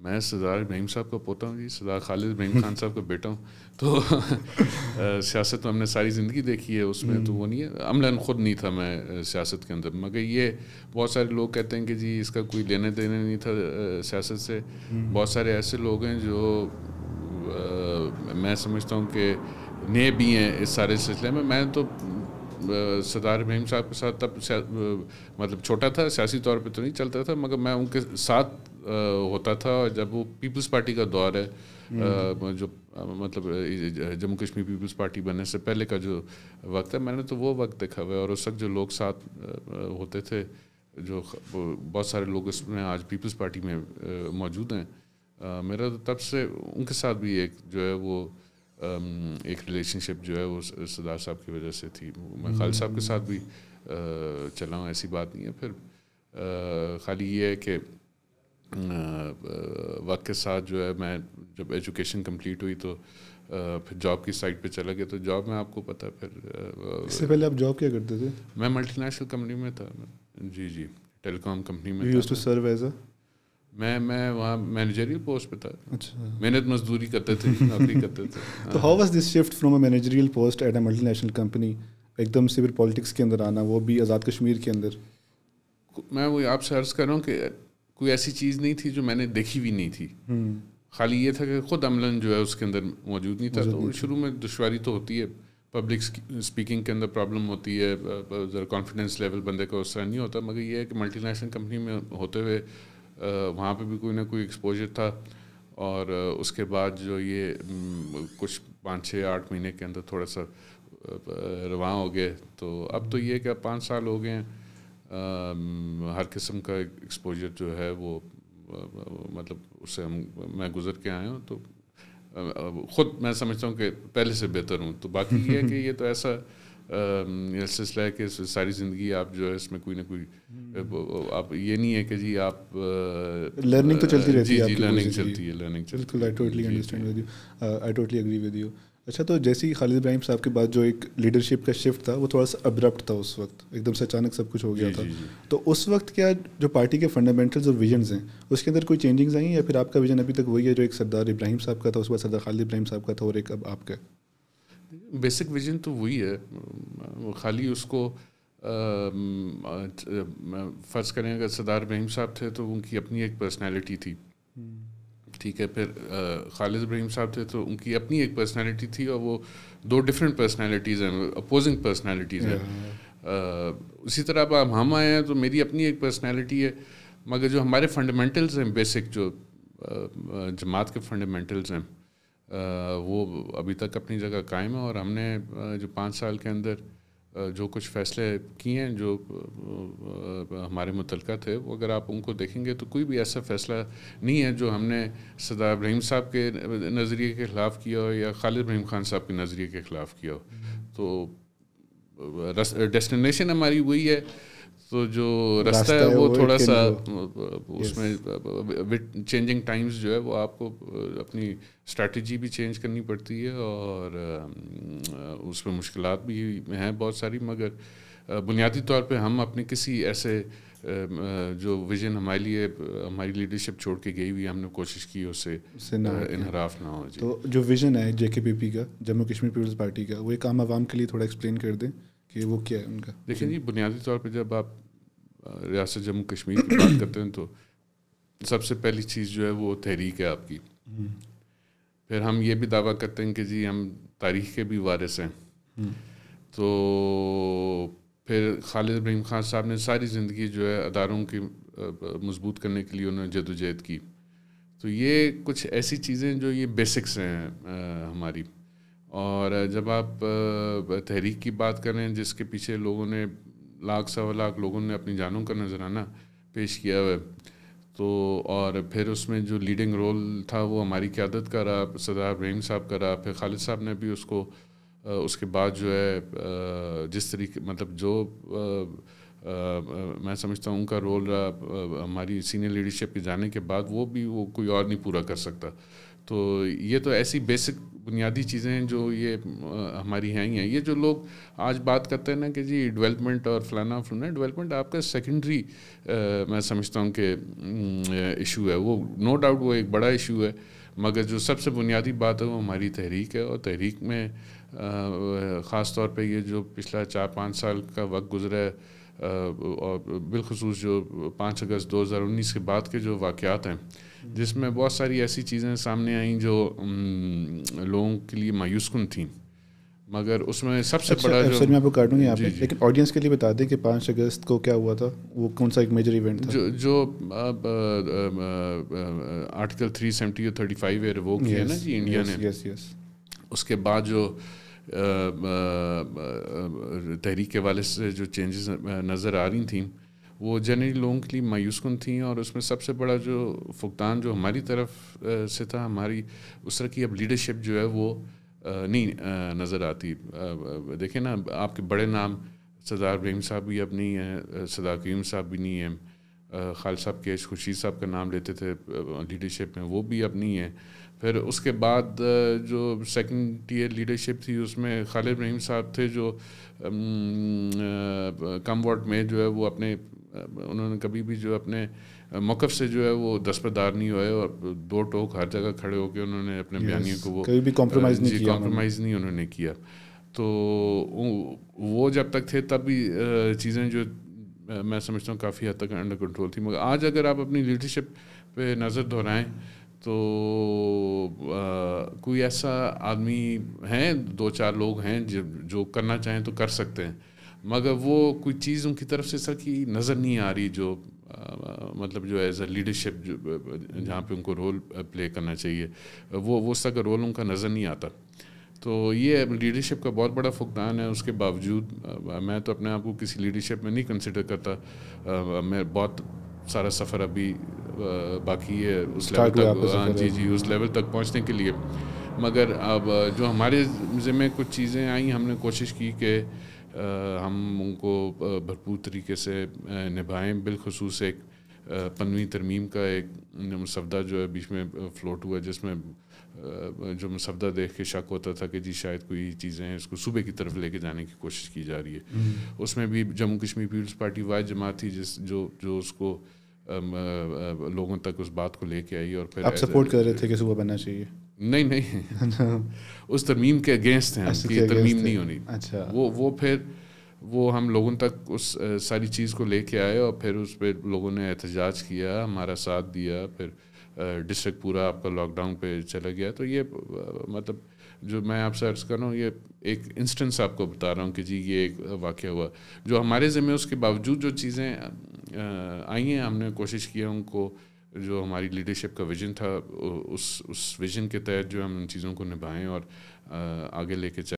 میں سردار ابراہیم صاحب کا پوتا ہوں جی, سردار خالد ابراہیم خان صاحب کا بیٹا ہوں. تو سیاست تو ہم نے ساری زندگی دیکھی ہے, اس میں تو وہ نہیں ہے. عملاً خود نہیں تھا میں سیاست کے اندر, مگر یہ بہت سارے لوگ کہتے ہیں کہ جی اس کا کوئی لینے دینے نہیں تھا سیاست سے. بہت سارے ایسے لوگ ہیں جو میں سمجھتا ہوں کہ نئے بھی ہیں اس سارے سلسلے میں. میں تو سردار ابراہیم صاحب کے ساتھ تب مطلب چھوٹا تھا, سیاسی طور پہ تو نہیں چلتا تھا, مگر میں ان کے ساتھ ہوتا تھا. جب وہ پیپلز پارٹی کا دور ہے, جو مطلب جموں کشمیر پیپلز پارٹی بننے سے پہلے کا جو وقت ہے, میں نے تو وہ وقت دیکھا ہوا ہے. اور اس وقت جو لوگ ساتھ ہوتے تھے, جو بہت سارے لوگ اس میں آج پیپلز پارٹی میں موجود ہیں, میرا تو تب سے ان کے ساتھ بھی ایک جو ہے وہ ایک ریلیشن شپ جو ہے وہ سردار صاحب کی وجہ سے تھی. میں خالد صاحب کے ساتھ بھی چلا ہوں, ایسی بات نہیں ہے. پھر خالی یہ ہے کہ وقت کے ساتھ جو ہے میں جب ایجوکیشن کمپلیٹ ہوئی تو پھر جاب کی سائٹ پہ چلا گیا. تو جاب میں آپ کو پتہ, پھر اس سے پہلے آپ جاب کیا کرتے تھے؟ میں ملٹی نیشنل کمپنی میں تھا. جی ٹیلی کام کمپنی میں used to serve as a, میں وہاں مینیجریل پوسٹ پہ تھا. اچھا, محنت مزدوری کرتے تھے, نوکری کرتے تھے. تو how was this shift from a managerial post at a multinational company, ایک دم سے پھر پالیٹکس کے اندر آنا, وہ بھی آزاد کشمیر کے اندر؟ میں وہ آپ سے عرض کر رہا ہوں کہ کوئی ایسی چیز نہیں تھی جو میں نے دیکھی بھی نہیں تھی. خالی یہ تھا کہ خود عملاً جو ہے اس کے اندر موجود نہیں تھا. تو شروع میں دشواری تو ہوتی ہے, پبلک اسپیکنگ کے اندر پرابلم ہوتی ہے, ذرا کانفیڈنس لیول بندے کا اس طرح نہیں ہوتا. مگر یہ ہے کہ ملٹی نیشنل کمپنی میں ہوتے ہوئے وہاں پہ بھی کوئی نہ کوئی ایکسپوجر تھا. اور اس کے بعد جو یہ کچھ 5-6-8 مہینے کے اندر تھوڑا سا رواں ہو گئے. تو اب تو یہ کہ اب 5 سال ہو گئے ہیں, ہر قسم کا ایکسپوجر جو ہے وہ مطلب اس سے میں گزر کے آیا ہوں. تو خود میں سمجھتا ہوں کہ پہلے سے بہتر ہوں. تو باقی یہ ہے کہ یہ تو ایسا سلسلہ ہے کہ ساری زندگی آپ جو ہے اس میں کوئی نہ کوئی, آپ یہ نہیں ہے کہ جی آپ لرننگ تو چلتی رہتی ہے. جی لرننگ چلتی ہے, لرننگ چلتی ہے. بالکل, I totally understand with you, I totally agree with you. اچھا, تو جیسے ہی خالد ابراہیم صاحب کے بعد جو ایک لیڈرشپ کا شفٹ تھا وہ تھوڑا سا ابرپٹ تھا, اس وقت ایک دم سے اچانک سب کچھ ہو گیا تھا. تو اس وقت کیا جو پارٹی کے فنڈامنٹلز اور ویژنز ہیں اس کے اندر کوئی چینجنگز آئی ہیں, یا پھر آپ کا ویژن ابھی تک وہی ہے جو ایک سردار ابراہیم صاحب کا تھا, اس کے بعد سردار خالد ابراہیم صاحب کا تھا, اور ایک اب آپ کا؟ بیسک ویژن تو وہی ہے. خالی اس کو فرض کریں اگر سردار ابراہیم صاحب تھے تو ان کی اپنی ایک پرسنالٹی تھی, ٹھیک ہے. پھر خالد ابراہیم صاحب تھے تو ان کی اپنی ایک پرسنالٹی تھی, اور وہ 2 ڈفرینٹ پرسنالٹیز ہیں, اپوزنگ پرسنالٹیز ہیں. اسی طرح اب ہم آئے ہیں تو میری اپنی ایک پرسنالٹی ہے, مگر جو ہمارے فنڈامنٹلز ہیں, بیسک جو جماعت کے فنڈامنٹلز ہیں, وہ ابھی تک اپنی جگہ قائم ہے. اور ہم نے جو 5 سال کے اندر جو کچھ فیصلے کیے ہیں جو ہمارے متعلقہ تھے, وہ اگر آپ ان کو دیکھیں گے تو کوئی بھی ایسا فیصلہ نہیں ہے جو ہم نے سردار ابراہیم صاحب کے نظریے کے خلاف کیا ہو یا خالد ابراہیم خان صاحب کے نظریے کے خلاف کیا ہو. تو ڈیسٹینیشن ہماری وہی ہے, تو جو راستہ ہے وہ تھوڑا سا اس میں چینجنگ ٹائمز جو ہے وہ آپ کو اپنی اسٹریٹجی بھی چینج کرنی پڑتی ہے, اور اس میں مشکلات بھی ہیں بہت ساری. مگر بنیادی طور پہ ہم اپنے کسی ایسے جو ویژن ہمارے لیے ہماری لیڈرشپ چھوڑ کے گئی ہوئی, ہم نے کوشش کی اس سے انحراف نہ ہو. تو جو ویژن ہے جے کے پی پی کا, جموں کشمیر پیپلز پارٹی کا, وہ ایک عام عوام کے لیے تھوڑا ایکسپلین کر دیں کہ وہ کیا ہے ان کا. دیکھیں جی, بنیادی طور پہ جب آپ ریاست جموں کشمیر کی بات کرتے ہیں تو سب سے پہلی چیز جو ہے وہ تحریک ہے آپ کی. پھر ہم یہ بھی دعویٰ کرتے ہیں کہ جی ہم تاریخ کے بھی وارث ہیں. تو پھر خالد ابراہیم خان صاحب نے ساری زندگی جو ہے اداروں کی مضبوط کرنے کے لیے انہوں نے جدوجہد کی. تو یہ کچھ ایسی چیزیں جو یہ بیسکس ہیں ہماری. اور جب آپ تحریک کی بات کریں جس کے پیچھے لوگوں نے 1,00,000-1.25 لوگوں نے اپنی جانوں کا نذرانہ پیش کیا ہے, تو اور پھر اس میں جو لیڈنگ رول تھا وہ ہماری قیادت کا رہا, سردار ابراہیم صاحب کا رہا. پھر خالد صاحب نے بھی اس کو اس کے بعد جو ہے جس طریقے مطلب جو میں سمجھتا ہوں ان کا رول رہا ہماری سینئر لیڈرشپ کے جانے کے بعد, وہ بھی وہ کوئی اور نہیں پورا کر سکتا. تو یہ تو ایسی بیسک بنیادی چیزیں ہیں جو یہ ہماری ہیں ہی ہیں. یہ جو لوگ آج بات کرتے ہیں نا کہ جی ڈیولپمنٹ اور فلانا فلانا, ڈیولپمنٹ آپ کا سیکنڈری میں سمجھتا ہوں کہ ایشو ہے. وہ نو ڈاؤٹ وہ ایک بڑا ایشو ہے, مگر جو سب سے بنیادی بات ہے وہ ہماری تحریک ہے. اور تحریک میں خاص طور پہ یہ جو پچھلا 4-5 سال کا وقت گزرا ہے, اور بالخصوص جو 5 اگست 2019 کے بعد کے جو واقعات ہیں, جس میں بہت ساری ایسی چیزیں سامنے آئیں جو لوگوں کے لیے مایوس کن تھیں, مگر اس میں سب سے بڑا جو سر میں آپ کو کاٹوں گا یہاں پہ, لیکن آڈینس کے لیے بتا دیں کہ 5 اگست کو کیا ہوا تھا, وہ کون سا ایک میجر ایونٹ تھا جو آرٹیکل 370 اور 35 ریووک کیا نا جی انڈیا نے. اس کے بعد جو تحریک کے والے سے جو چینجز نظر آ رہی تھیں وہ جنرلی لوگوں کے لیے مایوس کن تھیں. اور اس میں سب سے بڑا جو فقدان جو ہماری طرف سے تھا, ہماری اس طرح کی اب لیڈرشپ جو ہے وہ نہیں نظر آتی. دیکھیں نا, آپ کے بڑے نام سردار ابراہیم صاحب بھی اب نہیں ہیں, سردار قیوم صاحب بھی نہیں ہیں, خالد صاحب کیش خورشید صاحب کا نام لیتے تھے لیڈرشپ میں, وہ بھی اب نہیں ہیں. پھر اس کے بعد جو سیکنڈ ٹیئر لیڈرشپ تھی اس میں خالد ابراہیم صاحب تھے جو کم ووٹ میں جو ہے وہ اپنے انہوں نے کبھی بھی جو اپنے موقف سے جو ہے وہ دستبردار نہیں ہوئے, اور دو ٹوک ہر جگہ کھڑے ہو کے انہوں نے اپنے بیانیوں کو وہ کبھی بھی کمپرومائز نہیں انہوں نے کیا. تو وہ جب تک تھے تب بھی چیزیں جو میں سمجھتا ہوں کافی حد تک انڈر کنٹرول تھی. مگر آج اگر آپ اپنی لیڈرشپ پہ نظر دہرائیں تو کوئی ایسا آدمی ہیں, 2-4 لوگ ہیں جو کرنا چاہیں تو کر سکتے ہیں, مگر وہ کوئی چیز ان کی طرف سے سر کی نظر نہیں آ رہی جو مطلب جو ایز اے لیڈرشپ جہاں پہ ان کو رول پلے کرنا چاہیے, وہ اس طرح کا رول ان کا نظر نہیں آتا. تو یہ لیڈرشپ کا بہت بڑا فقدان ہے. اس کے باوجود میں تو اپنے آپ کو کسی لیڈرشپ میں نہیں کنسیڈر کرتا, میں بہت سارا سفر ابھی باقی ہے اس لیول تک, جی اس لیول تک پہنچنے کے لیے. مگر اب جو ہمارے ذمہ کچھ چیزیں آئیں, ہم نے کوشش کی کہ ہم ان کو بھرپور طریقے سے نبھائیں. بالخصوص ایک 15ویں ترمیم کا ایک مسودہ جو ہے بیچ میں فلوٹ ہوا, جس میں جو مسودہ دیکھ کے شک ہوتا تھا کہ جی شاید کوئی چیزیں ہیں اس کو صوبے کی طرف لے کے جانے کی کوشش کی جا رہی ہے. اس میں بھی جموں کشمیر پیپلز پارٹی واحد جماعت تھی جو اس کو لوگوں تک اس بات کو لے کے آئی. اور پھر آپ سپورٹ کر رہے تھے کہ صوبہ بننا چاہیے؟ نہیں اس ترمیم کے اگینسٹ ہیں کہ یہ ترمیم نہیں ہونی. وہ پھر وہ ہم لوگوں تک اس ساری چیز کو لے کے آئے, اور پھر اس پہ لوگوں نے احتجاج کیا, ہمارا ساتھ دیا. پھر ڈسٹرکٹ پورا آپ کا لاک ڈاؤن پہ چلا گیا. تو یہ مطلب جو میں آپ سے عرض کر رہا ہوں یہ ایک انسٹنس آپ کو بتا رہا ہوں کہ جی یہ ایک واقعہ ہوا جو ہمارے ذمہ. اس کے باوجود جو چیزیں آئی ہیں ہم نے کوشش کی ہے ان کو, جو ہماری لیڈرشپ کا ویژن تھا اس ویژن کے تحت جو ہم ان چیزوں کو نبھائیں اور آگے لے کے چلیں.